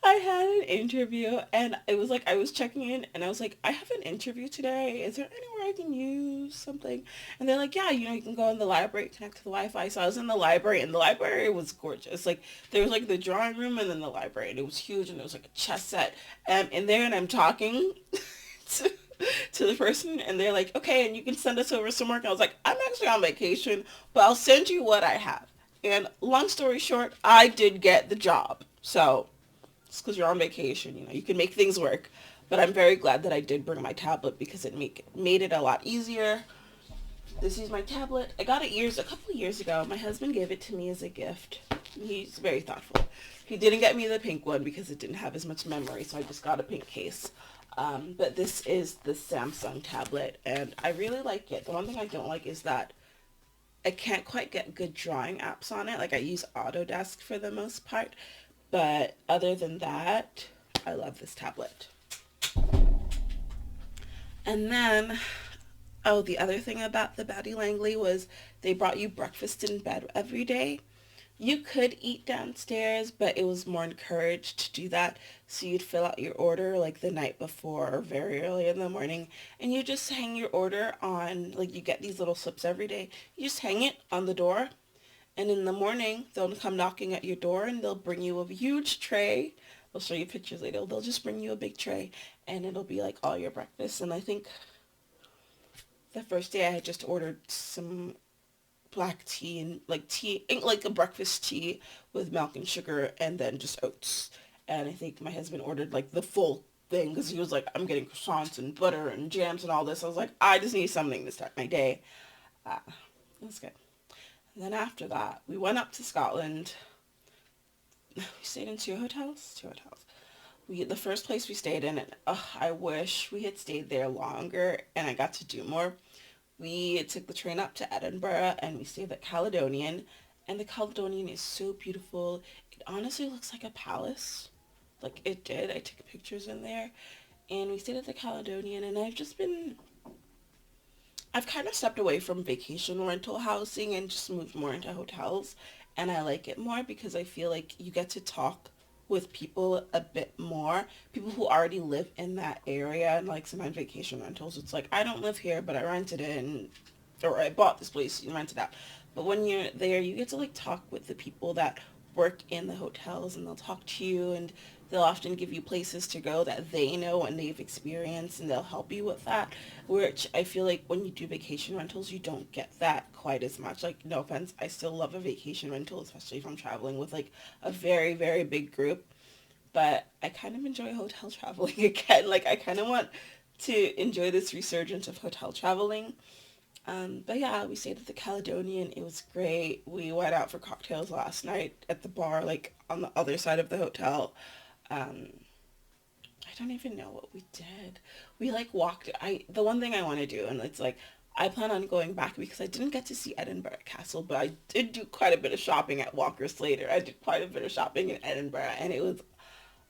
A: I had an interview, and it was like I was checking in, and I was like, I have an interview today. Is there anywhere I can use something? And they're like, yeah, you can go in the library, connect to the Wi-Fi. So I was in the library, and the library was gorgeous. Like there was like the drawing room and then the library, and it was huge, and it was like a chess set in there, and I'm talking to, to the person, and they're like, okay, and you can send us over some work. And I was like, I'm actually on vacation, but I'll send you what I have. And long story short, I did get the job. So it's because you're on vacation, you can make things work. But I'm very glad that I did bring my tablet because it made it a lot easier. This is my tablet. I got it a couple of years ago. My husband gave it to me as a gift. He's very thoughtful. He didn't get me the pink one because it didn't have as much memory, so I just got a pink case. But this is the Samsung tablet, and I really like it. The one thing I don't like is that I can't quite get good drawing apps on it. Like, I use Autodesk for the most part, but other than that, I love this tablet. And then, oh, the other thing about the Batty Langley was they brought you breakfast in bed every day. You could eat downstairs, but it was more encouraged to do that. So you'd fill out your order like the night before or very early in the morning, and you just hang your order on, like, you get these little slips every day. You just hang it on the door, and in the morning they'll come knocking at your door and they'll bring you a huge tray. I'll show you pictures later. They'll just bring you a big tray and it'll be like all your breakfast. And I think the first day I had just ordered some black tea and like tea, like a breakfast tea with milk and sugar and then just oats. And I think my husband ordered like the full thing because he was like, I'm getting croissants and butter and jams and all this. I was like, I just need something to start my day. It was good. And then after that, we went up to Scotland. We stayed in two hotels. Two hotels. The first place we stayed in, and I wish we had stayed there longer and I got to do more. We took the train up to Edinburgh and we stayed at Caledonian. And the Caledonian is so beautiful. It honestly looks like a palace. Like it did. I took pictures in there. And we stayed at the Caledonian, and I've kind of stepped away from vacation rental housing and just moved more into hotels. And I like it more because I feel like you get to talk with people a bit more. People who already live in that area. And like sometimes vacation rentals, it's like, I don't live here, but I rented it or I bought this place and rented it out. But when you're there, you get to like talk with the people that work in the hotels, and they'll talk to you, and they'll often give you places to go that they know and they've experienced, and they'll help you with that, which I feel like when you do vacation rentals, you don't get that quite as much. Like, no offense, I still love a vacation rental, especially if I'm traveling with like a very, very big group, but I kind of enjoy hotel traveling again. Like, I kind of want to enjoy this resurgence of hotel traveling. But yeah, we stayed at the Caledonian. It was great. We went out for cocktails last night at the bar, like on the other side of the hotel. Um, I don't even know what we did. We like walked. The one thing I want to do, and it's like I plan on going back because I didn't get to see Edinburgh Castle, but I did do quite a bit of shopping at Walker Slater. I did quite a bit of shopping in Edinburgh, and it was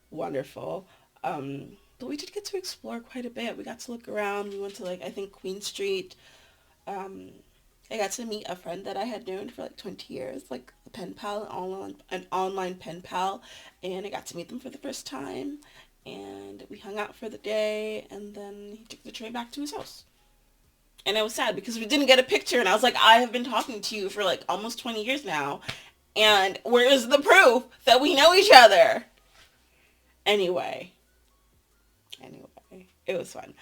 A: wonderful. But we did get to explore quite a bit. We got to look around. We went to like I think Queen Street. Um, I got to meet a friend that I had known for like 20 years, like a pen pal, an online pen pal, and I got to meet them for the first time, and we hung out for the day, and then he took the train back to his house. And I was sad because we didn't get a picture, and I was like, I have been talking to you for like almost 20 years now, and where is the proof that we know each other? Anyway, it was fun.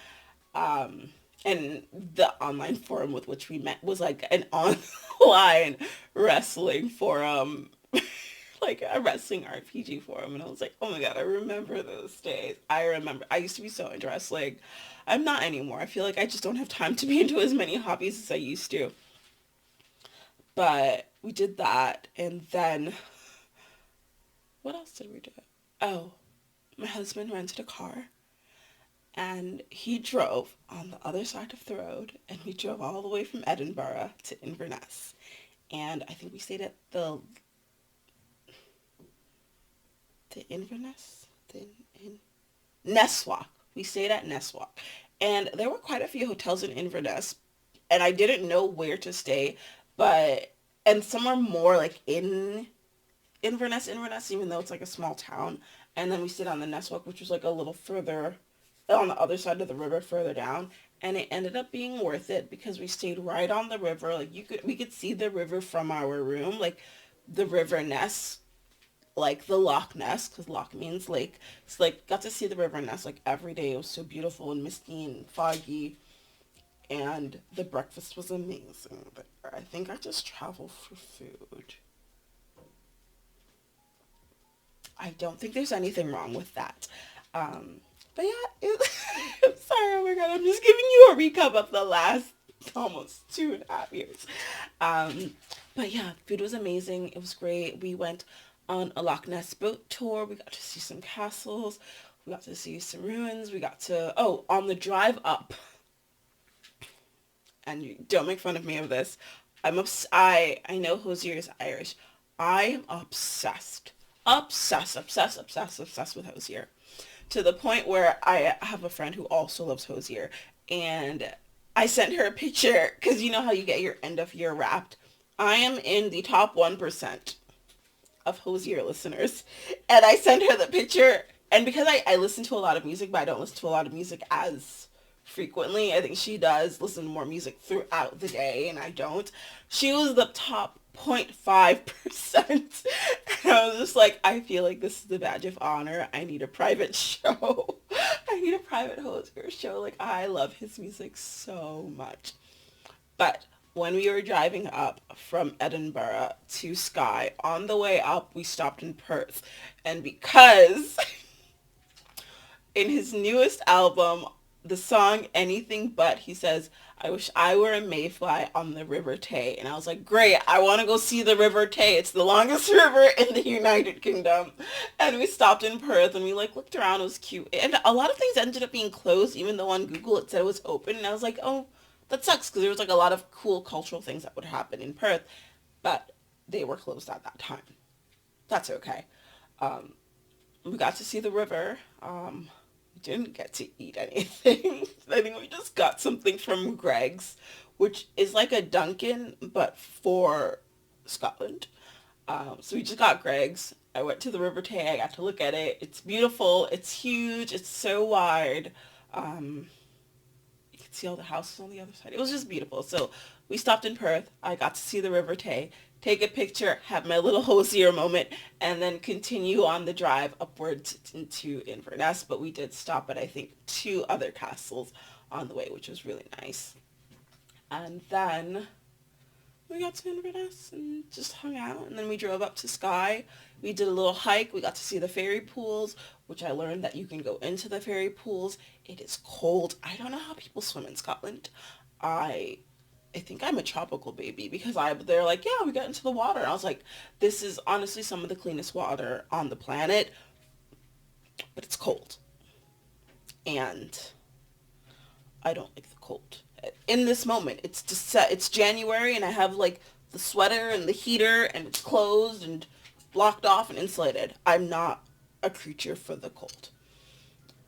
A: Um, and the online forum with which we met was like an online wrestling forum, like a wrestling RPG forum. And I was like, oh my God, I remember those days. I used to be so into wrestling. I'm not anymore. I feel like I just don't have time to be into as many hobbies as I used to. But we did that. And then, what else did we do? Oh, my husband rented a car, and he drove on the other side of the road, and we drove all the way from Edinburgh to Inverness. And I think we stayed at the Inverness, in Nesswalk. We stayed at Nesswalk, and there were quite a few hotels in Inverness, and I didn't know where to stay, but and some are more like in Inverness, even though it's like a small town. And then we stayed on the Nesswalk, which was like a little further on the other side of the river, further down. And it ended up being worth it because we stayed right on the river. Like we could see the river from our room, like the River Ness, like the Loch Ness, because Loch means lake. So like got to see the River Ness like every day. It was so beautiful and misty and foggy, and the breakfast was amazing. But I think I just travel for food. I don't think there's anything wrong with that. But yeah, I'm sorry, oh my God, I'm just giving you a recap of the last almost 2.5 years. Um, but yeah, food was amazing. It was great. We went on a Loch Ness boat tour. We got to see some castles. We got to see some ruins. We got to, oh, on the drive up, and you don't make fun of me of this. I know Hosier is Irish. I am obsessed with Hosier, to the point where I have a friend who also loves Hosier, and I sent her a picture because you know how you get your end of year wrapped. I am in the top 1% of Hosier listeners, and I sent her the picture. And because I listen to a lot of music, but I don't listen to a lot of music as frequently. I think she does listen to more music throughout the day, and I don't. She was the top 0.5%. And I was just like, I feel like this is the badge of honor. I need a private show. I need a private Hosier show. Like, I love his music so much. But when we were driving up from Edinburgh to Skye, on the way up, we stopped in Perth. And because in his newest album, the song Anything But, he says, I wish I were a mayfly on the River Tay. And I was like, great, I want to go see the River Tay. It's the longest river in the United Kingdom. And we stopped in Perth and we like looked around. It was cute. And a lot of things ended up being closed, even though on Google it said it was open. And I was like, oh, that sucks, because there was like a lot of cool cultural things that would happen in Perth. But they were closed at that time. That's okay. Um, we got to see the river. We didn't get to eat anything. I think we just got something from Greg's, which is like a Dunkin', but for Scotland. So we just got Greg's. I went to the River Tay. I got to look at it. It's beautiful. It's huge. It's so wide. Um, you could see all the houses on the other side. It was just beautiful. So we stopped in Perth. I got to see the River Tay, take a picture, have my little Hosier moment, and then continue on the drive upwards into Inverness. But we did stop at, I think, two other castles on the way, which was really nice. And then we got to Inverness and just hung out. And then we drove up to Skye. We did a little hike. We got to see the fairy pools, which I learned that you can go into the fairy pools. It is cold. I don't know how people swim in Scotland. I I think I'm a tropical baby, because they're like, yeah, we got into the water. And I was like, this is honestly some of the cleanest water on the planet, but it's cold. And I don't like the cold. In this moment, it's just it's January and I have like the sweater and the heater and it's closed and blocked off and insulated. I'm not a creature for the cold.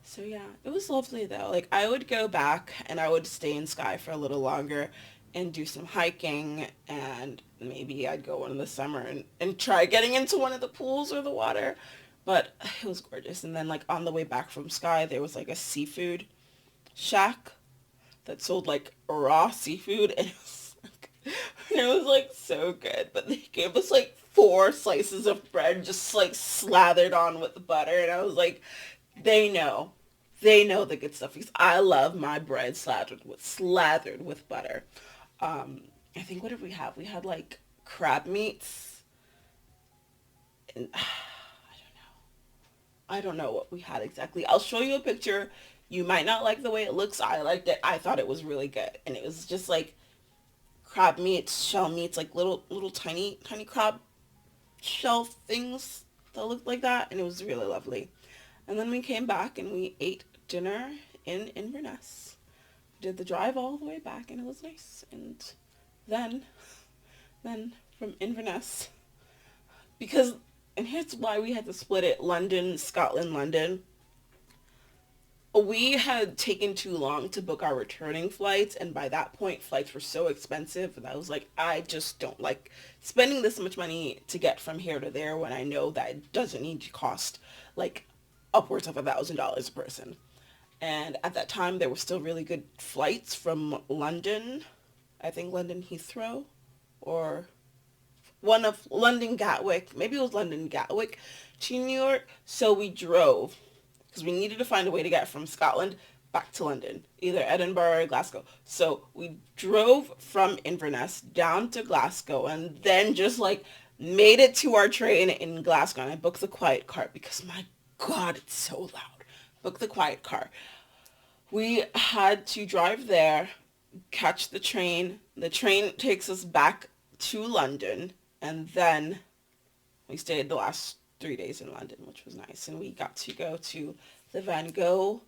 A: So yeah, it was lovely though. Like, I would go back and I would stay in Skye for a little longer and do some hiking, and maybe I'd go in the summer and try getting into one of the pools or the water. But it was gorgeous. And then like on the way back from Skye, there was like a seafood shack that sold like raw seafood, and it was like so good. But they gave us like 4 slices of bread just like slathered on with butter, and I was like, they know. They know the good stuff, because I love my bread slathered with butter. I think, what did we have? We had like crab meats and I don't know what we had exactly. I'll show you a picture. You might not like the way it looks. I liked it. I thought it was really good. And it was just like crab meats, shell meats, like little tiny tiny crab shell things that looked like that, and it was really lovely. And then we came back and we ate dinner in Inverness. Did the drive all the way back, and it was nice. And then then from Inverness, because, and here's why we had to split it: London, Scotland, London. We had taken too long to book our returning flights, and by that point flights were so expensive that I was like, I just don't like spending this much money to get from here to there when I know that it doesn't need to cost like upwards of $1,000 a person. And at that time there were still really good flights from London, I think London Heathrow, or one of London Gatwick, maybe it was London Gatwick to New York. So we drove, because we needed to find a way to get from Scotland back to London, either Edinburgh or Glasgow. So we drove from Inverness down to Glasgow, and then just like made it to our train in Glasgow. And I booked the quiet car because, my God, it's so loud. Booked the quiet car. We had to drive there, catch the train. The train takes us back to London, and then we stayed the last 3 days in London, which was nice. And we got to go to the Van Gogh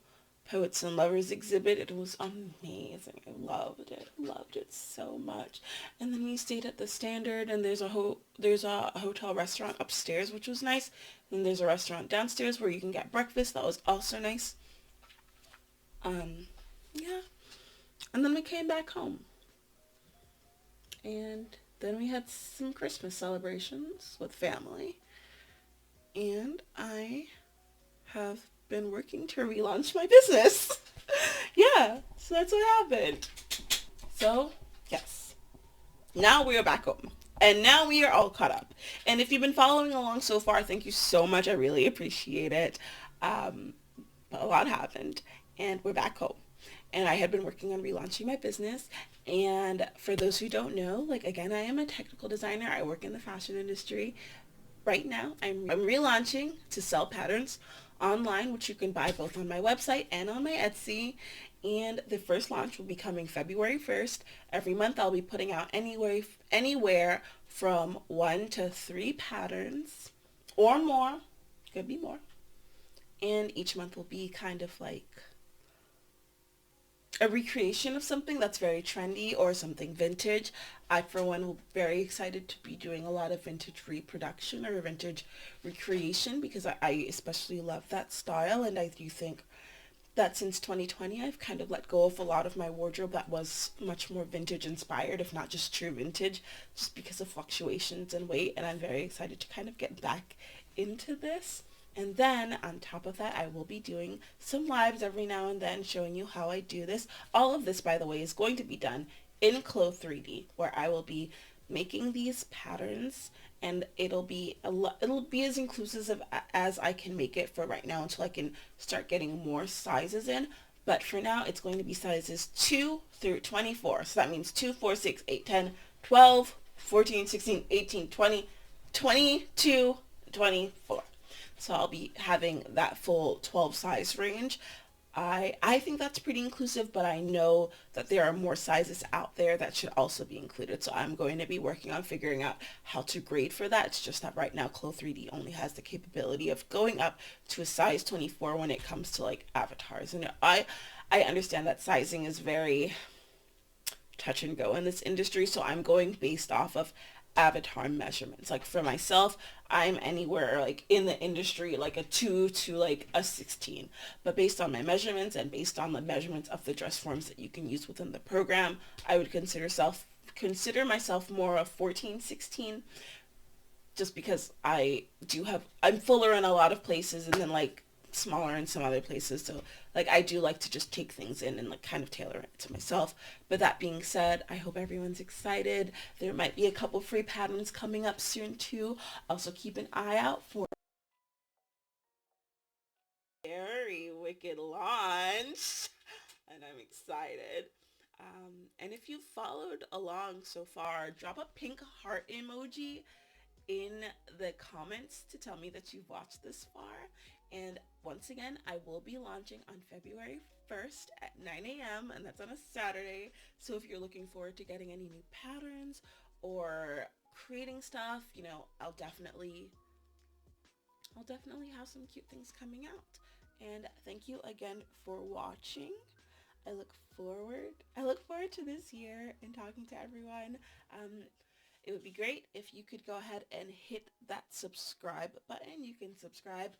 A: Poets and Lovers exhibit. It was amazing. I loved it. Loved it so much. And then we stayed at the Standard, and there's a hotel restaurant upstairs, which was nice. And there's a restaurant downstairs where you can get breakfast. That was also nice. Um, yeah. And then we came back home. And then we had some Christmas celebrations with family. And I have been working to relaunch my business. Yeah, so that's what happened. So, yes. Now we are back home. And now we are all caught up. And if you've been following along so far, thank you so much. I really appreciate it. Um, but a lot happened. And we're back home. And I had been working on relaunching my business. And for those who don't know, like again, I am a technical designer. I work in the fashion industry. Right now, I'm relaunching to sell patterns online, which you can buy both on my website and on my Etsy. And the first launch will be coming February 1st. Every month I'll be putting out anywhere from 1 to 3 patterns or more. Could be more. And each month will be kind of like a recreation of something that's very trendy or something vintage. I, for one, will be very excited to be doing a lot of vintage reproduction or vintage recreation because I especially love that style, and I do think that since 2020 I've kind of let go of a lot of my wardrobe that was much more vintage inspired, if not just true vintage, just because of fluctuations in weight, and I'm very excited to kind of get back into this. And then on top of that, I will be doing some lives every now and then showing you how I do this. All of this, by the way, is going to be done in Clo 3D, where I will be making these patterns, and it'll be as inclusive as I can make it for right now until I can start getting more sizes in. But for now, it's going to be sizes 2 through 24. So that means 2, 4, 6, 8, 10, 12, 14, 16, 18, 20, 22, 24. So I'll be having that full 12 size range. I think that's pretty inclusive, but I know that there are more sizes out there that should also be included. So I'm going to be working on figuring out how to grade for that. It's just that right now Clo 3D only has the capability of going up to a size 24 when it comes to like avatars. And I understand that sizing is very touch and go in this industry, so I'm going based off of avatar measurements. Like for myself, I'm anywhere like in the industry like a 2 to like a 16. But based on my measurements and based on the measurements of the dress forms that you can use within the program, I would consider myself more of 14, 16, just because I'm fuller in a lot of places and then like smaller in some other places. So like I do like to just take things in and like kind of tailor it to myself. But that being said, I hope everyone's excited. There might be a couple free patterns coming up soon too. Also keep an eye out for very wicked launch. And I'm excited. And if you've followed along so far, drop a pink heart emoji in the comments to tell me that you've watched this far. And once again, I will be launching on February 1st at 9 a.m. and that's on a Saturday. So if you're looking forward to getting any new patterns or creating stuff, I'll definitely have some cute things coming out. And thank you again for watching. I look forward to this year and talking to everyone. It would be great if you could go ahead and hit that subscribe button. You can subscribe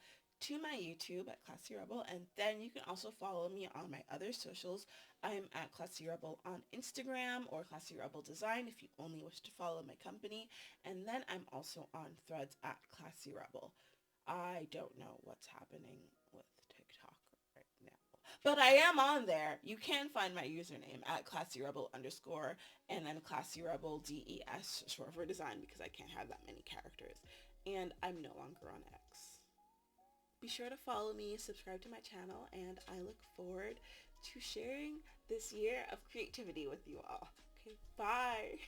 A: to my YouTube at Classy Rebel, and then you can also follow me on my other socials. I'm at Classy Rebel on Instagram or Classy Rebel Design if you only wish to follow my company. And then I'm also on Threads at Classy Rebel. I don't know what's happening with TikTok right now, but I am on there. You can find my username at Classy Rebel underscore and then Classy Rebel DES, short for design, because I can't have that many characters. And I'm no longer on X. Be sure to follow me, subscribe to my channel, and I look forward to sharing this year of creativity with you all. Okay, bye.